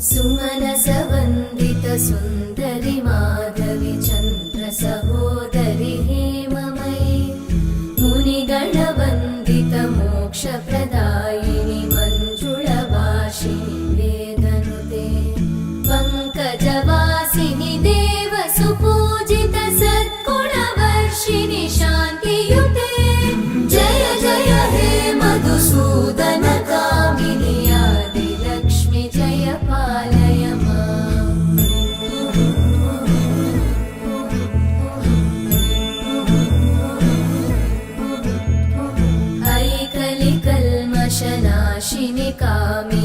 सुमनसवन्दित सुन्दरि माधवि चन्द्र सहोदरि हेममयि मुनिगणवन्दित मोक्षप्रदायिनि मञ्जुळभाषिणि वेदनुते पङ्कजवासिनि देवसुपूजित सद्गुणवर्षिणि शान्तियुते जय जय हे मधुसूदन कामिनि आदिलक्ष्मि जय पालय माम्। ऐकलिकल्मषनाशिनि कामिनि